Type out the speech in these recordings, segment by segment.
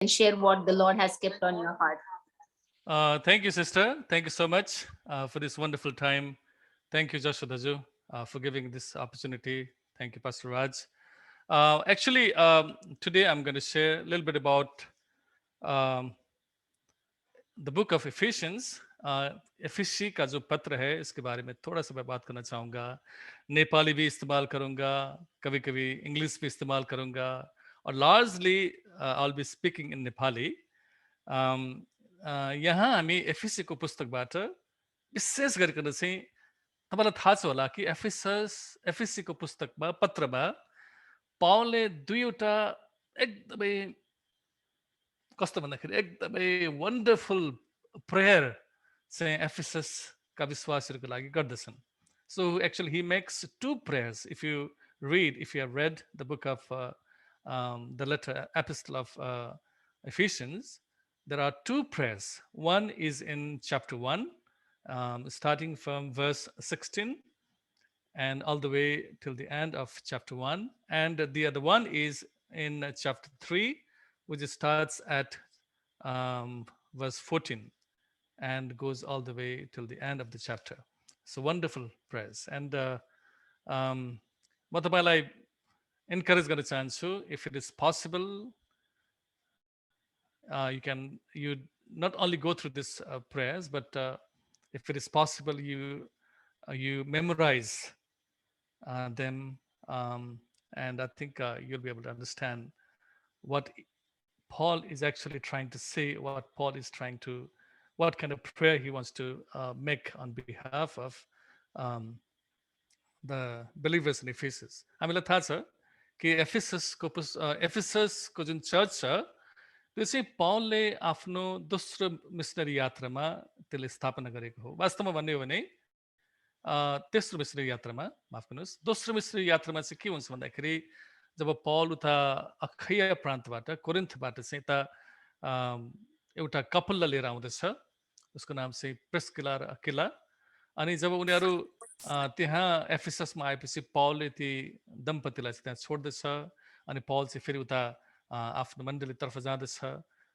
and share what the Lord has kept on your heart. Thank you, sister. Thank you so much for this wonderful time. Thank you, Joshua Daju, for giving this opportunity. Thank you, Pastor Raj. Today I'm going to share a little bit about um, the book of Ephesians. एफिसी का जो पत्र है इसके बारे में थोड़ा सा मैं बात करना चाहूँगा. नेपाली भी इस्तेमाल करूँगा, कभी कभी इंग्लिश भी इस्तेमाल करूँगा और largely I will be speaking in Nepali. यहाँ हामी एफिसीको पुस्तकबाट विशेष गरिकन चाहिँ तपाईँलाई थाहा छ होला कि एफिसीको पुस्तकमा पत्रमा पावलले दुईवटा एकदमै कस्तो भन्दाखेरि एकदमै वन्डरफुल प्रेयर चाहिँ एफिससका विश्वासीहरूको लागि गर्दछन्. So actually he makes two prayers. If you have read the book of the letter epistle of Ephesians, there are two prayers. One is in chapter 1, starting from verse 16 and all the way till the end of chapter 1. And the other one is in chapter 3, which starts at verse 14 and goes all the way till the end of the chapter. So wonderful prayers. And म तपाईँलाई encourage गर्न चाहन्छु, if it is possible, you not only go through these prayers, but if it is possible, you memorize them, and I think you'll be able to understand what Paul is actually trying to say, what kind of prayer he wants to make on behalf of the believers in Ephesus. हामीलाई थाहा छ कि एफिससको जुन church छ त्यो चाहिँ पावलले आफ्नो दोस्रो मिसनरी यात्रामा त्यसले स्थापना गरेको हो. वास्तवमा भन्ने हो भने तेस्रो मिसनरी यात्रामा, माफ गर्नुहोस्, दोस्रो मिसनरी यात्रामा चाहिँ के हुन्छ भन्दाखेरि जब पावल उता अखैया प्रान्तबाट कोरिन्थबाट चाहिँ यता एउटा कपललाई लिएर आउँदछ. उसको नाम चाहिँ प्रिस्किला र अकिला. अनि जब उनीहरू त्यहाँ एफिससमा आएपछि पावलले ती दम्पतिलाई चाहिँ त्यहाँ छोड्दछ अनि पावल चाहिँ फेरि उता आफ्नो मण्डलीतर्फ जाँदछ.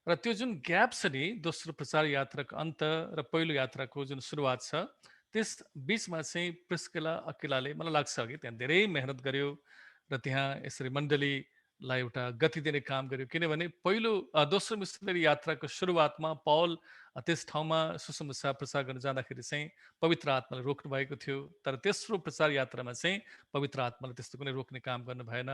र त्यो जुन ग्याप छ नि, दोस्रो प्रचार यात्राको अन्त र पहिलो यात्राको जुन सुरुवात छ, त्यस बिचमा चाहिँ प्रिस्किला अकिलाले मलाई लाग्छ कि त्यहाँ धेरै मेहनत गर्यो र त्यहाँ यसरी मण्डलीलाई एउटा गति दिने काम गर्यो. किनभने दोस्रो मिसनरी यात्राको सुरुवातमा पावल त्यस ठाउँमा सुसमाचार प्रचार गर्न जाँदाखेरि चाहिँ पवित्र आत्माले रोक्नु भएको थियो. तर तेस्रो प्रचार यात्रामा चाहिँ पवित्र आत्माले त्यस्तो कुनै रोक्ने काम गर्नु भएन.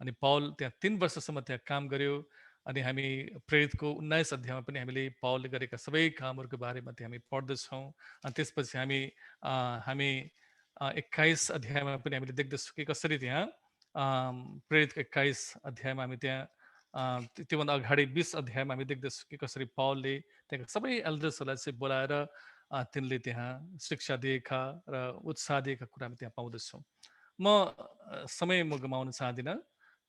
अनि पावल त्यहाँ 3 वर्षसम्म त्यहाँ काम गर्यो. अनि हामी प्रेरितको 19 अध्यायमा पनि हामीले पावलले गरेका सबै कामहरूको बारेमा त्यहाँ हामी पढ्दछौँ. अनि त्यसपछि हामी 21 अध्यायमा पनि हामीले देख्दछौँ कि कसरी त्यहाँ प्रेरितको 21 अध्यायमा हामी त्यहाँ त्योभन्दा अगाडि 20 अध्यायमा हामी देख्दछौँ कि कसरी पावलले त्यहाँका सबै एल्डर्सहरूलाई चाहिँ बोलाएर तिनले त्यहाँ शिक्षा दिएका र उत्साह दिएका कुरा हामी त्यहाँ पाउँदछौँ. समय म गमाउन चाहदिनँ,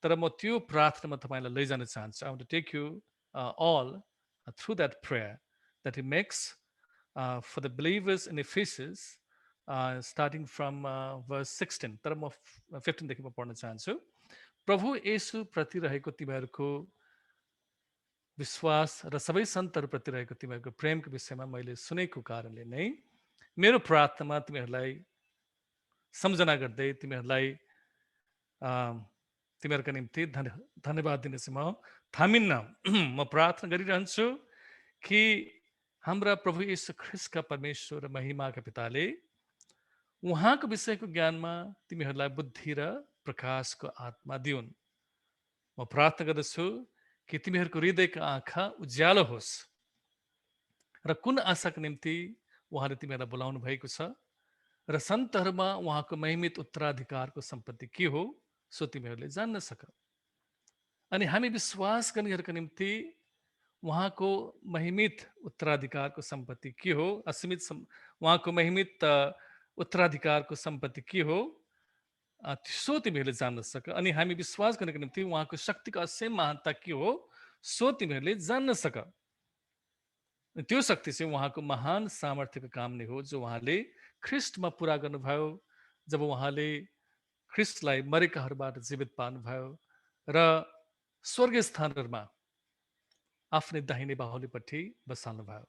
तर म त्यो प्रार्थनामा तपाईँलाई लैजान चाहन्छु. I want to take you all through that prayer that he makes for the believers in Ephesus, starting from verse 16. तर म 15 देखि म पढ्न चाहन्छु. प्रभु येशू प्रति रहेको तिमीहरूको विश्वास र सबै सन्तहरूप्रति रहेको तिमीहरूको प्रेमको विषयमा मैले सुनेको कारणले नै मेरो प्रार्थनामा तिमीहरूलाई सम्झना गर्दै तिमीहरूका निम्ति धन्यवाद दिन चाहिँ म थामिन्न. म प्रार्थना गरिरहन्छु कि हाम्रा प्रभु येशू ख्रिस्टका परमेश्वर र महिमाका पिताले उहाँको विषयको ज्ञानमा तिमीहरूलाई बुद्धि र प्रकाशको आत्मा दिउन्. म प्रार्थना गर्दछु कि तिमीहरूको हृदयको आँखा उज्यालो होस् र कुन आशाको निम्ति उहाँले तिमीहरूलाई बोलाउनु भएको छ र सन्तहरूमा उहाँको महिमित उत्तराधिकारको सम्पत्ति के हो सो तिमीहरूले जान्न सक. अनि हामी विश्वास गर्नेहरूका निम्ति उहाँको महिमित उत्तराधिकारको सम्पत्ति के हो, उहाँको महिमित उत्तराधिकारको सम्पत्ति के हो सो तिमीहरूले जान्न सक. अनि हामी विश्वास गर्नेको निम्ति उहाँको शक्तिको असीम महानता के हो सो तिमीहरूले जान्न सक. त्यो शक्ति चाहिँ उहाँको महान सामर्थ्यको काम नै हो जो उहाँले ख्रिस्टमा पुरा गर्नुभयो जब उहाँले ख्रिस्टलाई मरेकाहरूबाट जीवित पार्नुभयो र स्वर्गीय स्थानहरूमा आफ्नै दाहिने बाहुलीपट्टि बसाल्नुभयो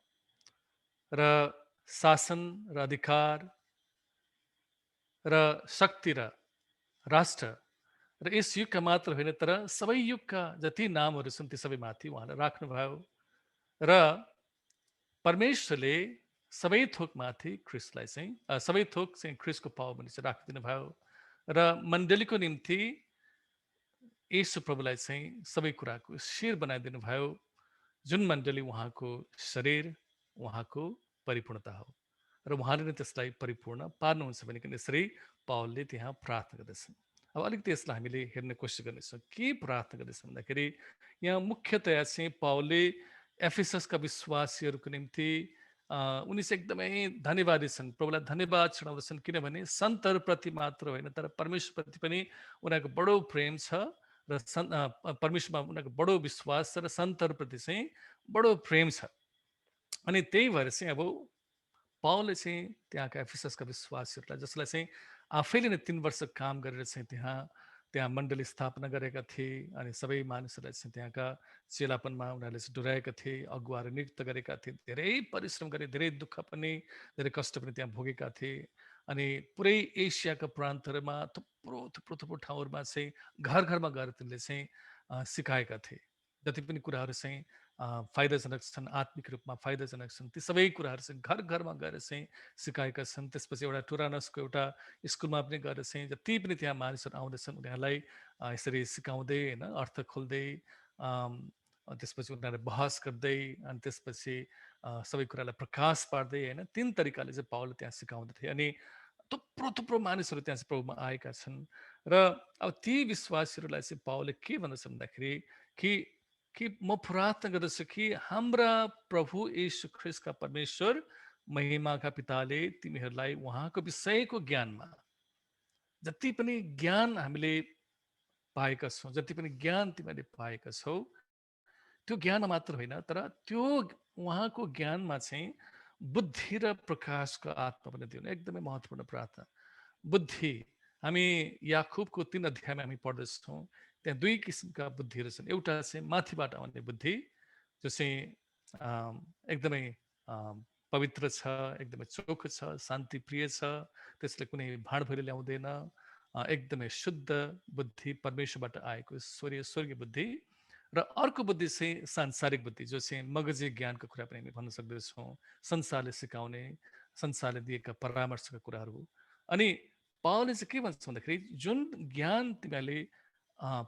र शासन र अधिकार र शक्ति र राष्ट्र र यस युगका मात्र होइन तर सबै युगका जति नामहरू छन् ती सबै माथि उहाँले राख्नुभयो र परमेश्वरले सबै थोकमाथि ख्रिस्टलाई चाहिँ सबै थोक चाहिँ ख्रिस्टको पाउ भने चाहिँ राखिदिनु भयो र मण्डलीको निम्ति येशू प्रभुलाई चाहिँ सबै कुराको शिर बनाइदिनु भयो जुन मण्डली उहाँको शरीर उहाँको परिपूर्णता हो र उहाँले नै त्यसलाई परिपूर्ण पार्नुहुन्छ भनिकन यसरी पावलले त्यहाँ प्रार्थना गर्दछन् अब अलिकति यसलाई हामीले हेर्ने कोसिस गर्नेछौँ के प्रार्थना गर्दैछौँ भन्दाखेरि यहाँ मुख्यतया चाहिँ पावलले एफिससका विश्वासीहरूको निम्ति उनी चाहिँ एकदमै धन्यवादी छन् प्रभुलाई धन्यवाद चढाउँदछन् किनभने सन्तहरूप्रति मात्र होइन तर परमेश्वरप्रति पनि उनीहरूको बडो प्रेम छ र परमेश्वरमा उनीहरूको बडो विश्वास छ र सन्तहरूप्रति चाहिँ बडो प्रेम छ अनि त्यही भएर चाहिँ अब पावलले चाहिँ त्यहाँका एफिससका विश्वासीहरूलाई जसलाई चाहिँ आफैले नै 3 वर्ष काम गरेर चाहिँ त्यहाँ त्यहाँ मण्डली स्थापना गरेका थिए अनि सबै मानिसहरूलाई चाहिँ त्यहाँका चेलापनमा उनीहरूले चाहिँ डोराएका थिए अगुवाहरू नियुक्त गरेका थिए धेरै परिश्रम गरे धेरै दुःख पनि धेरै कष्ट पनि त्यहाँ भोगेका थिए अनि पुरै एसियाका प्रान्तहरूमा थुप्रो थुप्रो थुप्रो ठाउँहरूमा चाहिँ घर घरमा गएर तिनले चाहिँ सिकाएका थिए जति पनि कुराहरू चाहिँ फाइदाजनक छन् आत्मिक रूपमा फाइदाजनक छन् ती सबै कुराहरू चाहिँ घर घरमा गएर चाहिँ सिकाएका छन् त्यसपछि एउटा टुरानसको एउटा स्कुलमा पनि गएर चाहिँ जति पनि त्यहाँ मानिसहरू आउँदैछन् उनीहरूलाई यसरी सिकाउँदै होइन अर्थ खोल्दै त्यसपछि उनीहरूलाई बहस गर्दै अनि त्यसपछि सबै कुरालाई प्रकाश पार्दै होइन 3 तरिकाले चाहिँ पावलले त्यहाँ सिकाउँदथे अनि थुप्रो थुप्रो मानिसहरू त्यहाँ चाहिँ प्रभुमा आएका छन् र अब ती विश्वासीहरूलाई चाहिँ पावलले के भन्दछ भन्दाखेरि कि म प्रार्थना गर्दछु कि हाम्रा प्रभु येशू ख्रिस्टका परमेश्वर महिमाका पिताले तिमीहरूलाई उहाँको विषयको ज्ञानमा जति पनि ज्ञान हामीले पाएका छौँ जति पनि ज्ञान तिमीहरूले पाएका छौ त्यो ज्ञान मात्र होइन तर त्यो उहाँको ज्ञानमा चाहिँ बुद्धि र प्रकाशको आत्मा पनि दिनु एकदमै महत्त्वपूर्ण प्रार्थना बुद्धि हामी याकुबको 3 अध्यायमा हामी पढ्दछौँ त्यहाँ 2 किसिमका बुद्धिहरू छन् एउटा चाहिँ माथिबाट आउने बुद्धि जो चाहिँ एकदमै पवित्र छ एकदमै चोखो छ शान्तिप्रिय छ त्यसले कुनै भाँडभैलो ल्याउँदैन एकदमै शुद्ध बुद्धि परमेश्वरबाट आएको स्वर्गीय बुद्धि र अर्को बुद्धि चाहिँ सांसारिक बुद्धि जो चाहिँ मगजी ज्ञानको कुरा पनि हामी भन्न सक्दछौँ संसारले सिकाउने संसारले दिएका परामर्शका कुराहरू अनि पावलले चाहिँ के भन्छ भन्दाखेरि जुन ज्ञान तिमीहरूले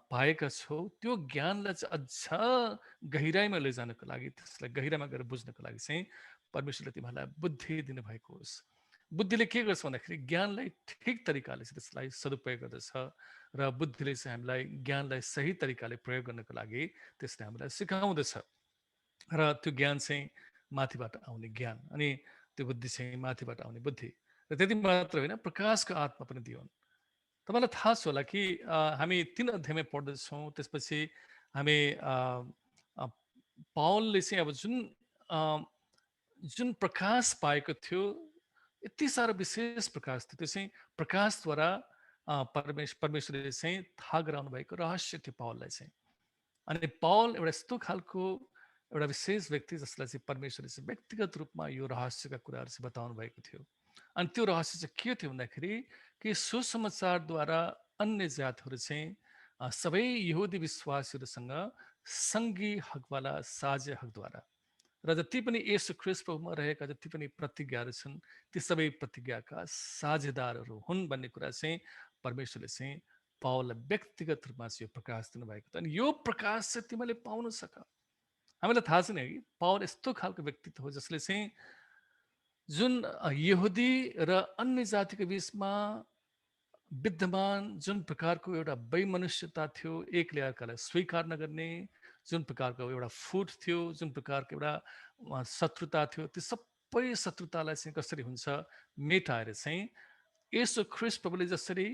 पाएका छौ त्यो ज्ञानलाई चाहिँ अझ गहिराइमा लैजानको लागि त्यसलाई गहिराइमा गएर बुझ्नको लागि चाहिँ परमेश्वरले तिमीहरूलाई बुद्धि दिनुभएको होस् बुद्धिले के गर्छ भन्दाखेरि ज्ञानलाई ठिक तरिकाले चाहिँ त्यसलाई सदुपयोग गर्दछ र बुद्धिले चाहिँ हामीलाई ज्ञानलाई सही तरिकाले प्रयोग गर्नको लागि त्यसले हामीलाई सिकाउँदछ र त्यो ज्ञान चाहिँ माथिबाट आउने ज्ञान अनि त्यो बुद्धि चाहिँ माथिबाट आउने बुद्धि र त्यति मात्र होइन प्रकाशको आत्मा पनि दिउन् तपाईँलाई थाहा छ होला कि हामी 3 अध्यायमा पढ्दछौँ त्यसपछि हामी पावलले चाहिँ अब जुन प्रकाश पाएको थियो यति साह्रो विशेष प्रकाश थियो त्यो चाहिँ प्रकाशद्वारा परमेश्वरले चाहिँ थाहा गराउनु भएको रहस्य थियो पावललाई चाहिँ अनि पावल एउटा यस्तो खालको एउटा विशेष व्यक्ति जसलाई चाहिँ परमेश्वरले चाहिँ व्यक्तिगत रूपमा यो रहस्यका कुराहरू चाहिँ बताउनु भएको थियो अनि त्यो रहस्य चाहिँ के थियो भन्दाखेरि कि सुसमाचारद्वारा अन्य जातहरू चाहिँ सबै यहुदी विश्वासीहरूसँग सङ्गी हकवाला साझे हकद्वारा र जति पनि येशू ख्रिस्ट प्रभुमा रहेका जति पनि प्रतिज्ञाहरू छन् ती सबै प्रतिज्ञाका साझेदारहरू हुन् भन्ने कुरा चाहिँ परमेश्वरले चाहिँ पावललाई व्यक्तिगत रूपमा चाहिँ यो प्रकाश दिनुभएको थियो अनि यो प्रकाश चाहिँ तिमीले पाउन सक हामीलाई थाहा छैन कि पावल यस्तो खालको व्यक्तित्व हो जसले चाहिँ जुन यहुदी र अन्य जातिको बिचमा विद्यमान जुन प्रकारको एउटा वैमनुष्यता थियो एकले अर्कालाई स्वीकार नगर्ने जुन प्रकारको एउटा फुट थियो जुन प्रकारको एउटा शत्रुता थियो त्यो सबै शत्रुतालाई चाहिँ कसरी हुन्छ मेटाएर चाहिँ यसो ख्रिस्ट प्रभुले जसरी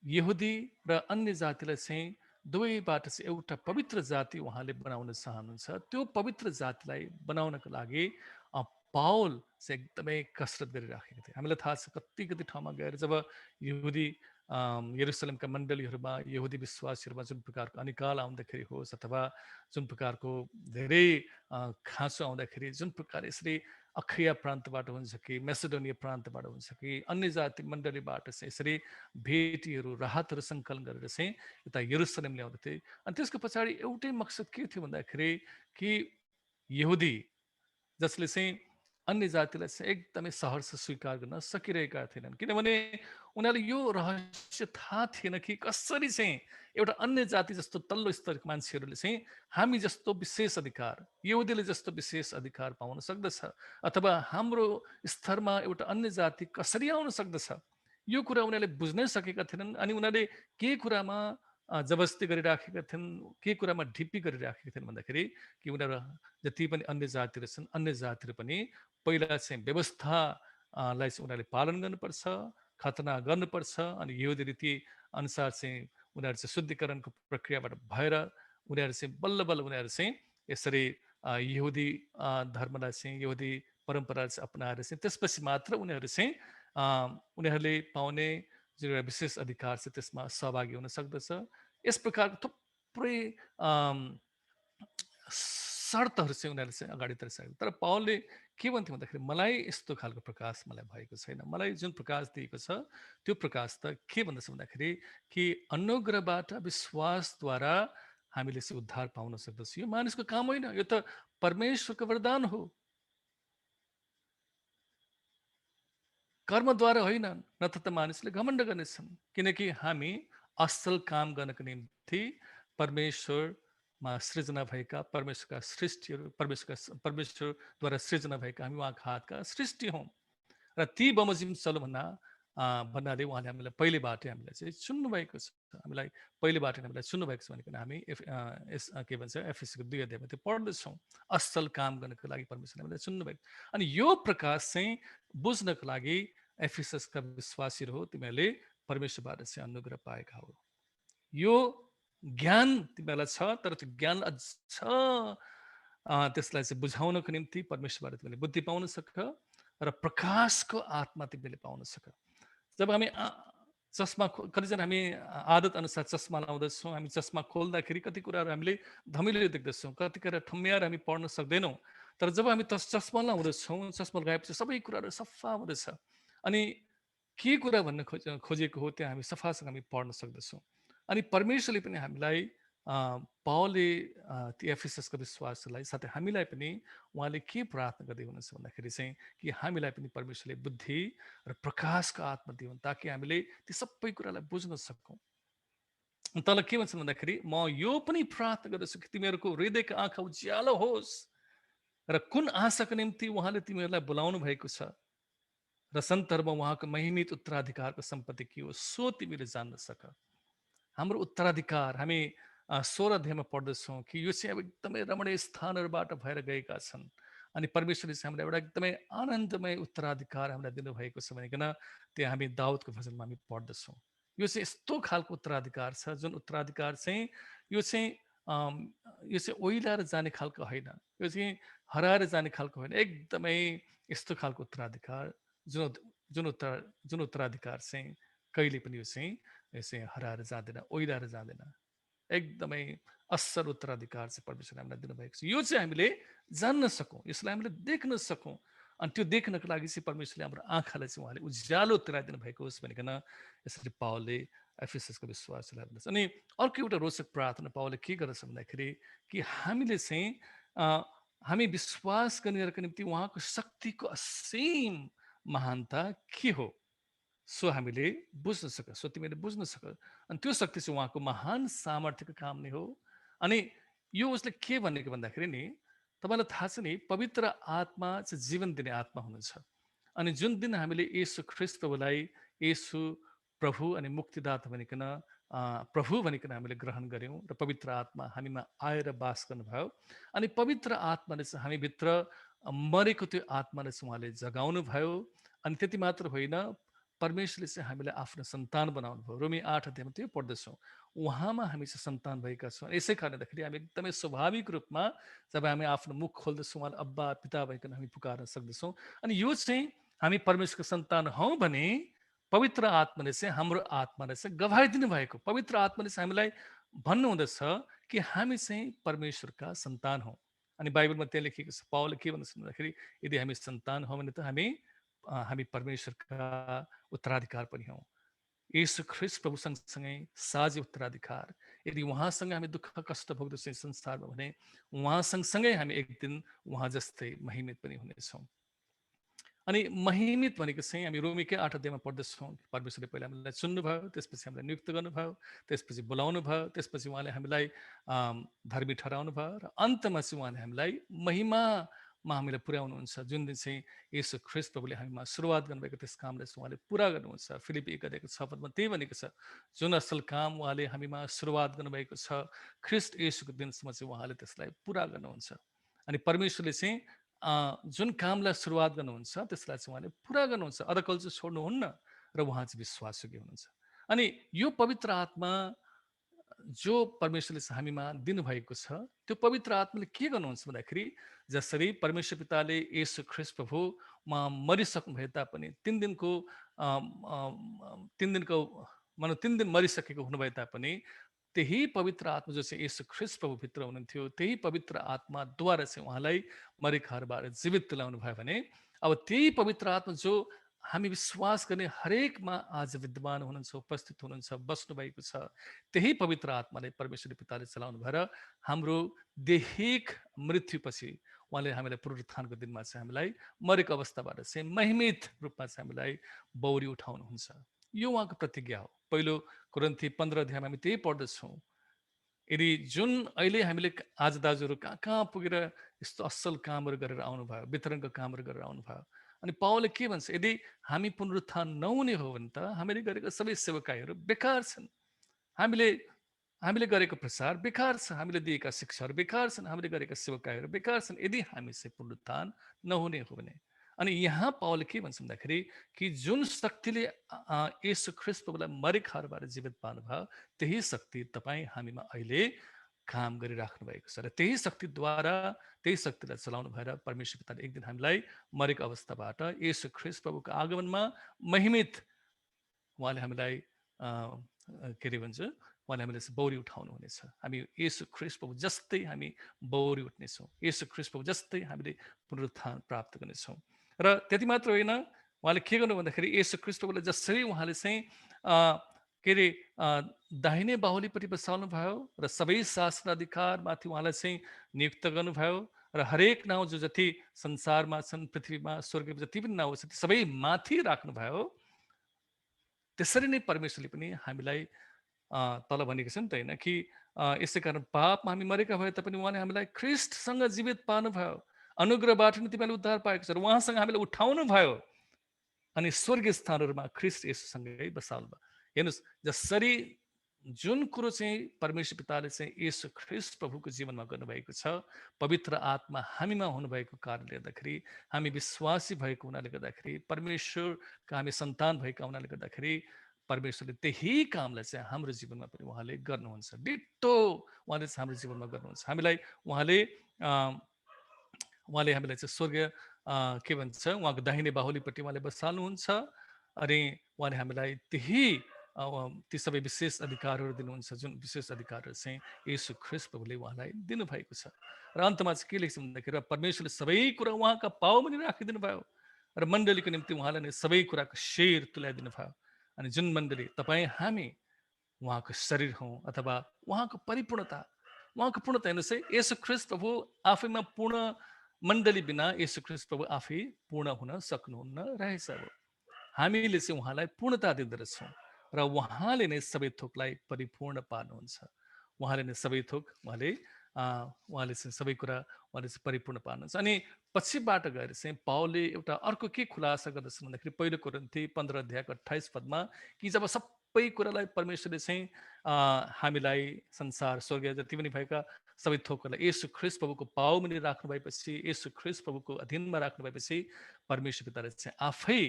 यहुदी र अन्य जातिलाई चाहिँ दुवैबाट चाहिँ एउटा पवित्र जाति उहाँले बनाउन चाहनुहुन्छ त्यो पवित्र जातिलाई बनाउनको लागि पावल चाहिँ एकदमै कसरत गरिराखेको थियो हामीलाई थाहा छ कति कति ठाउँमा गएर जब यहुदी यरुसलेमका मण्डलीहरूमा यहुदी विश्वासीहरूमा जुन प्रकारको अनिकाल आउँदाखेरि होस् अथवा जुन प्रकारको धेरै खाँचो आउँदाखेरि जुन प्रकार यसरी अखैया प्रान्तबाट हुन्छ कि मेसिडोनिया प्रान्तबाट हुन्छ कि अन्य जाति मण्डलीबाट चाहिँ यसरी भेटीहरू राहतहरू सङ्कलन गरेर चाहिँ यता यरुसलेम ल्याउँदथे। अनि त्यसको पछाडि एउटै मकसद के थियो भन्दाखेरि कि यहुदी जसले चाहिँ अन्य जातिलाई चाहिँ एकदमै सहर्ष स्वीकार गर्न सकिरहेका थिएनन्, किनभने उनीहरूले यो रहस्य थाहा थिएन कि कसरी चाहिँ एउटा अन्य जाति जस्तो तल्लो स्तरका मान्छेहरूले चाहिँ हामी जस्तो विशेष अधिकार, यहुदीले जस्तो विशेष अधिकार पाउन सक्दछ अथवा हाम्रो स्तरमा एउटा अन्य जाति कसरी आउन सक्दछ, यो कुरा उनीहरूले बुझ्नै सकेका थिएनन्। अनि उनीहरूले के कुरामा जबरजस्ती गरिराखेका थिएन, के कुरामा ढिप्पी गरिराखेका थिएन भन्दाखेरि कि उनीहरू जति पनि अन्य जातिहरू छन्, अन्य जातिहरू पनि पहिला चाहिँ व्यवस्थालाई चाहिँ उनीहरूले पालन गर्नुपर्छ, खतना गर्नुपर्छ। अनि यहुदी रीति अनुसार चाहिँ उनीहरू चाहिँ शुद्धिकरणको प्रक्रियाबाट भएर उनीहरू चाहिँ बल्ल बल्ल उनीहरू चाहिँ यसरी यहुदी धर्मलाई चाहिँ यहुदी परम्परालाई चाहिँ अपनाएर चाहिँ त्यसपछि मात्र उनीहरू चाहिँ उनीहरूले पाउने जुन एउटा विशेष अधिकार छ त्यसमा सहभागी हुन सक्दछ। यस प्रकारको थुप्रै शर्तहरू चाहिँ उनीहरूले चाहिँ अगाडि तर्साएको। तर पावलले के भन्थ्यो भन्दाखेरि मलाई यस्तो खालको प्रकाश मलाई भएको छैन, मलाई जुन प्रकाश दिएको छ त्यो प्रकाश त के भन्दछ भन्दाखेरि कि अनुग्रहबाट विश्वासद्वारा हामीले चाहिँ उद्धार पाउन सक्दछ। यो मानिसको काम होइन, यो त परमेश्वरको वरदान हो, कर्मद्वारा होइन। नत्र त मानिसले घमण्ड गर्नेछन्, किनकि हामी असल काम गर्नको निम्ति परमेश्वरमा सृजना भएका परमेश्वरका सृष्टिहरू परमेश्वरद्वारा सृजना भएका हामी उहाँका हातका सृष्टि हौँ। र ती बमोजिम चलो भन्नाले उहाँले हामीलाई पहिलेबाटै हामीलाई चाहिँ चुन्नु भएको छ, हामीलाई पहिलेबाट हामीलाई चुन्नु भएको छ भनेको हामी के भन्छ एफएससीको 2 अध्यायमा त्यो पढ्दछौँ। असल काम गर्नको लागि परमेश्वरले हामीलाई चुन्नु भएको। अनि यो प्रकाश चाहिँ बुझ्नको लागि एफएससका विश्वासीहरू हो, तिमीहरूले परमेश्वरबाट चाहिँ अनुग्रह पाएका हो। यो ज्ञान तिमीहरूलाई छ, तर त्यो ज्ञान अझ त्यसलाई चाहिँ बुझाउनको निम्ति परमेश्वरबाट तिमीले बुद्धि पाउन सक र प्रकाशको आत्मा तिमीले पाउन सक। जब हामी चस्मा कतिजना हामी आदत अनुसार चस्मा लाउँदछौँ, हामी चस्मा खोल्दाखेरि कति कुराहरू हामीले धमिलो देख्दछौँ, कति कुरा ठम्म्याएर हामी पढ्न सक्दैनौँ। तर जब हामी चस्मा लाउँदछौँ, चस्मा लगाएपछि सबै कुराहरू सफा हुँदछ। अनि के कुरा भन्न खोजेको हो त्यहाँ हामी सफासँग हामी पढ्न सक्दछौँ। अनि परमेश्वरले पनि हामीलाई पावलले ती एफएससका विश्वासलाई साथै हामीलाई पनि उहाँले के प्रार्थना गर्दै हुनुहुन्छ भन्दाखेरि चाहिँ कि हामीलाई पनि परमेश्वरले बुद्धि र प्रकाशको आत्मा दिउन्, ताकि हामीले ती सबै कुरालाई बुझ्न सकौँ। तल के भन्छन् भन्दाखेरि म यो पनि प्रार्थना गर्दछु कि तिमीहरूको हृदयको आँखा उज्यालो होस् र कुन आशाको निम्ति उहाँले तिमीहरूलाई बोलाउनु भएको छ र सन्तरमा उहाँको महिमित उत्तराधिकारको सम्पत्ति के हो सो तिमीले जान्न सक। हाम्रो उत्तराधिकार हामी 16 अध्यायमा पढ्दछौँ कि यो चाहिँ अब एकदमै रमणीय स्थानहरूबाट भएर गएका छन्। अनि परमेश्वरले चाहिँ हामीलाई एउटा एकदमै आनन्दमय उत्तराधिकार हामीलाई दिनुभएको छ भनिकन त्यहाँ हामी दाउदको भजनमा हामी पढ्दछौँ। यो चाहिँ यस्तो खालको उत्तराधिकार छ जुन उत्तराधिकार चाहिँ यो चाहिँ ओइलाएर जाने खालको होइन, यो चाहिँ हराएर जाने खालको होइन, एकदमै यस्तो खालको उत्तराधिकार जुन उत्तराधिकार चाहिँ कहिले पनि यो चाहिँ हराएर जाँदैन, ओइलाएर जाँदैन। एकदमै असल उत्तराधिकार चाहिँ परमेश्वरले हामीलाई दिनुभएको छ। यो चाहिँ हामीले जान्न सकौँ, यसलाई हामीले देख्न सकौँ। अनि त्यो देख्नको लागि चाहिँ परमेश्वरले हाम्रो आँखालाई चाहिँ उहाँले उज्यालो तुल्याइदिनु भएको होस् भनिकन यसरी पावलले एफएससको विश्वासलाई भन्दछ। अनि अर्को एउटा रोचक प्रार्थना पावलले के गर्दछ भन्दाखेरि कि हामीले चाहिँ हामी विश्वास गर्नेहरूको निम्ति उहाँको शक्तिको असीम महानता के हो सो हामीले बुझ्न सक, सो तिमीले बुझ्न सक। अनि त्यो शक्ति चाहिँ उहाँको महान सामर्थ्यको काम नै हो। अनि यो उसले के भनेको भन्दाखेरि नि तपाईँलाई थाहा छ नि पवित्र आत्मा चाहिँ जीवन दिने आत्मा हुनुहुन्छ। अनि जुन दिन हामीले येशू ख्रीष्टलाई येशू प्रभु अनि मुक्तिदाता भनिकन प्रभु भनिकन हामीले ग्रहण गऱ्यौँ र पवित्र आत्मा हामीमा आएर बास गर्नुभयो। अनि पवित्र आत्माले चाहिँ हामीभित्र मरेको त्यो आत्मालाई चाहिँ उहाँले जगाउनु भयो। अनि त्यति मात्र होइन, परमेश्वरले चाहिँ हामीलाई आफ्नो सन्तान बनाउनु भयो। रोमी 8 अध्यायमा त्यो पढ्दछौँ, उहाँमा हामी चाहिँ सन्तान भएका छौँ। यसै कारणदाखेरि हामी एकदमै स्वाभाविक रूपमा जब हामी आफ्नो मुख खोल्दछौँ उहाँलाई अब्बा पिता भइकन हामी पुकार्न सक्दछौँ। अनि यो चाहिँ हामी परमेश्वरको सन्तान हौँ भने पवित्र आत्माले चाहिँ हाम्रो आत्मालाई चाहिँ गवाही दिनुभएको, पवित्र आत्माले चाहिँ हामीलाई भन्नुहुँदछ कि हामी चाहिँ परमेश्वरका सन्तान हौँ। अनि बाइबलमा त्यहाँ लेखिएको छ, पावलले के भन्दछ भन्दाखेरि यदि हामी सन्तान हौँ भने त हामी परमेश्वरका उत्तराधिकार पनि हौँ। येशू ख्रिस्ट प्रभु सँगसँगै साझी उत्तराधिकार। यदि उहाँसँग हामी दुःख कष्ट भोग्दछौँ संसारमा भने उहाँ सँगसँगै हामी एक दिन उहाँ जस्तै महिमित पनि हुनेछौँ। अनि महिमित भनेको चाहिँ हामी रोमीकै 8 अध्यायमा पढ्दछौँ। परमेश्वरले पहिला हामीलाई चुन्नुभयो, त्यसपछि हामीलाई नियुक्त गर्नुभयो, त्यसपछि बोलाउनु भयो, त्यसपछि उहाँले हामीलाई धर्मी ठहराउनु भयो र अन्तमा चाहिँ उहाँले हामीलाई महिमामा हामीलाई पुर्याउनुहुन्छ। जुन दिन चाहिँ येशू ख्रिस्ट प्रभुले हामीमा सुरुवात गर्नुभएको त्यस कामलाई चाहिँ उहाँले पुरा गर्नुहुन्छ। फिलिपी 1 अध्यायको 6 पदमा त्यही भनेको छ, जुन असल काम उहाँले हामीमा सुरुवात गर्नुभएको छ, ख्रिस्ट येशूको दिनसम्म चाहिँ उहाँले त्यसलाई पुरा गर्नुहुन्छ। अनि परमेश्वरले चाहिँ जुन कामलाई सुरुवात गर्नुहुन्छ त्यसलाई चाहिँ उहाँले पुरा गर्नुहुन्छ, अधकल चाहिँ छोड्नुहुन्न र उहाँ चाहिँ विश्वासयोग्य हुनुहुन्छ। अनि यो पवित्र आत्मा जो परमेश्वरले चाहिँ हामीमा दिनुभएको छ, त्यो पवित्र आत्माले के गर्नुहुन्छ भन्दाखेरि जसरी परमेश्वर पिताले येशू ख्रिस्ट प्रभुमा मरिसक्नु भए तापनि 3 दिनको मानव 3 दिन मरिसकेको हुनुभए तापनि त्यही पवित्र आत्मा जो चाहिँ येशू ख्रिस्ट प्रभुभित्र हुनुहुन्थ्यो, त्यही पवित्र आत्माद्वारा चाहिँ उहाँलाई मरेकाहरूबाट जीवित तुल्याउनु भयो भने अब त्यही पवित्र आत्मा जो हामी विश्वास गर्ने हरेकमा आज विद्यमान हुनुहुन्छ, उपस्थित हुनुहुन्छ, बस्नुभएको छ, त्यही पवित्र आत्माले परमेश्वरले पिताले चलाउनु भएर हाम्रो दैहिक मृत्युपछि उहाँले हामीलाई पुनरुत्थानको दिनमा चाहिँ हामीलाई मरेको अवस्थाबाट चाहिँ महिमित रूपमा चाहिँ हामीलाई बौरी उठाउनुहुन्छ। यो उहाँको प्रतिज्ञा हो। पहिलो कोरिन्थी 15 अध्यायमा हामी त्यही पढ्दछौँ। यदि जुन अहिले हामीले आज दाजुहरू कहाँ कहाँ पुगेर यस्तो असल कामहरू गरेर आउनुभयो, वितरणको कामहरू गरेर आउनुभयो, अनि पावलले के भन्छ, यदि हामी पुनरुत्थान नहुने हो भने त हामीले गरेका सबै सेवकाईहरू बेकार छन्, हामीले हामीले गरेको प्रचार बेकार छ, हामीले दिएका शिक्षाहरू बेकार छन्, हामीले गरेका सेवकाईहरू बेकार छन्, यदि हामी चाहिँ पुनरुत्थान नहुने हो भने। अनि यहाँ पावलले के भन्छ भन्दाखेरि कि जुन शक्तिले येशू ख्रिस्ट प्रभुलाई मरेकाहरूबाट जीवित पार्नुभयो त्यही शक्ति तपाईँ हामीमा अहिले काम गरिराख्नु भएको छ र त्यही शक्तिद्वारा त्यही शक्तिलाई चलाउनु भएर परमेश्वर पिताले एक दिन हामीलाई मरेको अवस्थाबाट येशू ख्रिस्ट प्रभुको आगमनमा महिमित उहाँले हामीलाई के अरे भन्छ, उहाँले हामीलाई बौरी उठाउनु हुनेछ। हामी येशू ख्रिस्ट प्रभु जस्तै हामी बौरी उठ्नेछौँ, येशू ख्रिस्ट प्रभु जस्तै हामीले पुनरुत्थान प्राप्त गर्नेछौँ। र त्यति मात्र होइन, उहाँले के गर्नु भन्दाखेरि येशू ख्रिस्ट प्रभुलाई जसरी उहाँले चाहिँ के अरे दाहिने बाहुलीपट्टि बसाल्नु भयो र सबै शासन अधिकारमाथि उहाँलाई चाहिँ नियुक्त गर्नुभयो र हरेक नाउँ जो जति संसारमा छन्, पृथ्वीमा, स्वर्गमा जति पनि नाउँ छ ती सबै माथि राख्नुभयो, त्यसरी नै परमेश्वरले पनि हामीलाई तल भनेको छ नि त होइन कि यसै कारण पापमा हामी मरेका भए तापनि उहाँले हामीलाई ख्रिस्टसँग जीवित पार्नुभयो, अनुग्रहबाट नि तिमीले उद्धार पाएको छ र उहाँसँग हामीलाई उठाउनु भयो अनि स्वर्गीय स्थानहरूमा ख्रिस्ट येशूसँगै बसाल्नु भयो। हेर्नुहोस्, जसरी जुन कुरो चाहिँ परमेश्वर पिताले चाहिँ येशू ख्रिस्ट प्रभुको जीवनमा गर्नुभएको छ, पवित्र आत्मा हामीमा हुनुभएको कारणले गर्दाखेरि, हामी विश्वासी भएको हुनाले गर्दाखेरि, परमेश्वरका हामी सन्तान भएका हुनाले गर्दाखेरि परमेश्वरले त्यही कामलाई चाहिँ हाम्रो जीवनमा पनि उहाँले गर्नुहुन्छ। डिट्टो उहाँले चाहिँ हाम्रो जीवनमा गर्नुहुन्छ। उहाँले हामीलाई चाहिँ स्वर्ग के भन्छ, उहाँको दाहिने बाहुलीपट्टि उहाँले बसाल्नुहुन्छ अनि उहाँले हामीलाई ती सबै विशेष अधिकारहरू दिनुहुन्छ, जुन विशेष अधिकारहरू चाहिँ येशू ख्रिस्ट प्रभुले उहाँलाई दिनुभएको छ। र अन्तमा चाहिँ के लेख्छ भन्दाखेरि परमेश्वरले सबै कुरा उहाँका पाउमा नि राखिदिनु भयो र मण्डलीको निम्ति उहाँलाई नै सबै कुराको शेर तुल्याइदिनु भयो। अनि जुन मण्डली तपाईँ हामी उहाँको शरीर हौँ अथवा उहाँको पूर्णता हेर्नुहोस् है, येशू ख्रिस्ट प्रभु आफैमा पूर्ण मण्डली बिना येशू ख्रिस्ट प्रभु आफै पूर्ण हुन सक्नुहुन्न रहेछ। हामीले चाहिँ उहाँलाई पूर्णता दिँदछौँ र उहाँले नै सबै थोकलाई परिपूर्ण पार्नुहुन्छ। उहाँले नै सबै थोक उहाँले चाहिँ सबै कुरा उहाँले चाहिँ परिपूर्ण पार्नुहुन्छ। अनि पछिबाट गएर चाहिँ पावलले एउटा अर्को के खुलासा गर्दछन् भन्दाखेरि पहिलो कोरिन्थी 15 अध्यायको 28 पदमा कि जब सबै कुरालाई परमेश्वरले चाहिँ हामीलाई संसार स्वर्ग जति पनि भएका सबै थोकहरूलाई येशू ख्रिस्ट प्रभुको पाउमुनि राख्नु भएपछि, येशू ख्रिस्ट प्रभुको अधीनमा राख्नु भएपछि परमेश्वर पिताले चाहिँ आफै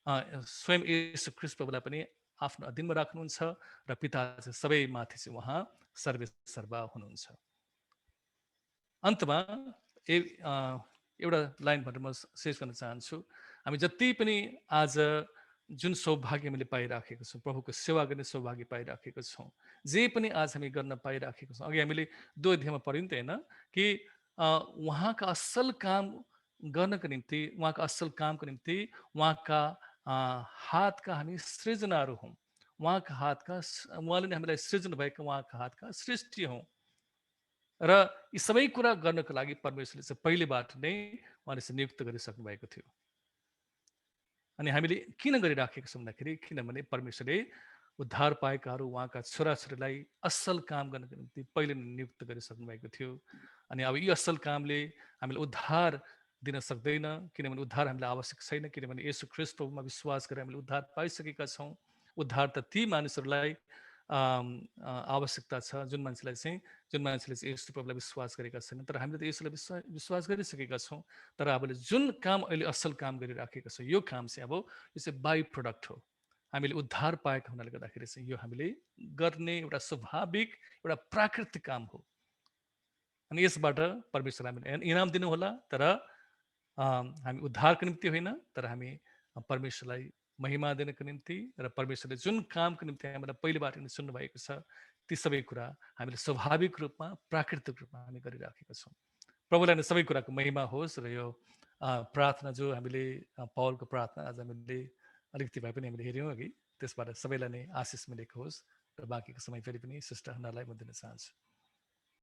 स्वयं येशू ख्रिस्ट प्रभुलाई पनि आफ्नो अधीनमा राख्नुहुन्छ र पिता चाहिँ सबै माथि चाहिँ उहाँ सर्वेसर्वा हुनुहुन्छ। अन्तमा एउटा लाइन भनेर म शेष गर्न चाहन्छु। हामी जति पनि आज जुन सौभाग्य हामीले पाइराखेको छौँ, प्रभुको सेवा गर्ने सौभाग्य पाइराखेको छौँ, जे पनि आज हामी गर्न पाइराखेको छौँ। अघि हामीले 2 अध्यायमा पढ्यौँ नि त होइन कि उहाँका असल काम गर्नको निम्ति, उहाँका असल कामको निम्ति उहाँका हातका हामी सृजनाहरू हौँ। उहाँका हातका उहाँले नै हामीलाई सृजना भएका उहाँका हातका सृष्टि हौँ। र यी सबै कुरा गर्नको लागि परमेश्वरले चाहिँ पहिलेबाट नै उहाँले चाहिँ नियुक्त गरिसक्नु भएको थियो। अनि हामीले किन गरिराखेका छौँ भन्दाखेरि किनभने परमेश्वरले उद्धार पाएकाहरू उहाँका छोराछोरीलाई असल काम गर्नको निम्ति पहिले नै नियुक्त गरिसक्नु भएको थियो। अनि अब यी असल कामले हामीलाई उद्धार दिन सक्दैन, किनभने उद्धार हामीलाई आवश्यक छैन, किनभने येशू ख्रीष्ट प्रभुमा विश्वास गरेर हामीले उद्धार पाइसकेका छौँ। उद्धार त ती मानिसहरूलाई आवश्यकता छ जुन मान्छेले चाहिँ येशू प्रभुलाई विश्वास गरेका छैनन्। तर हामीले त येशूलाई विश्वास गरिसकेका छौँ। तर हामीले जुन काम अहिले असल काम गरिराखेका छौँ, यो काम चाहिँ अब यो चाहिँ बाई प्रोडक्ट हो। हामीले उद्धार पाएका हुनाले गर्दाखेरि चाहिँ यो हामीले गर्ने एउटा स्वाभाविक एउटा प्राकृतिक काम हो। अनि यसबाट परमेश्वर हामीले इनाम दिनुहोला, तर हामी उद्धारको निम्ति होइन, तर हामी परमेश्वरलाई महिमा दिनको निम्ति र परमेश्वरले जुन कामको निम्ति हामीलाई पहिलेबाट नै सुन्नुभएको छ, ती सबै कुरा हामीले स्वाभाविक रूपमा प्राकृतिक रूपमा हामी गरिराखेका छौँ। प्रभुलाई नै सबै कुराको महिमा होस्। र यो प्रार्थना जो हामीले पौलको प्रार्थना आज हामीले अलिकति भए पनि हामीले हेऱ्यौँ अघि, त्यसबाट सबैलाई नै आशिष मिलेको होस्। र बाँकीको समय फेरि पनि सिस्टर हन्नालाई म दिन चाहन्छु।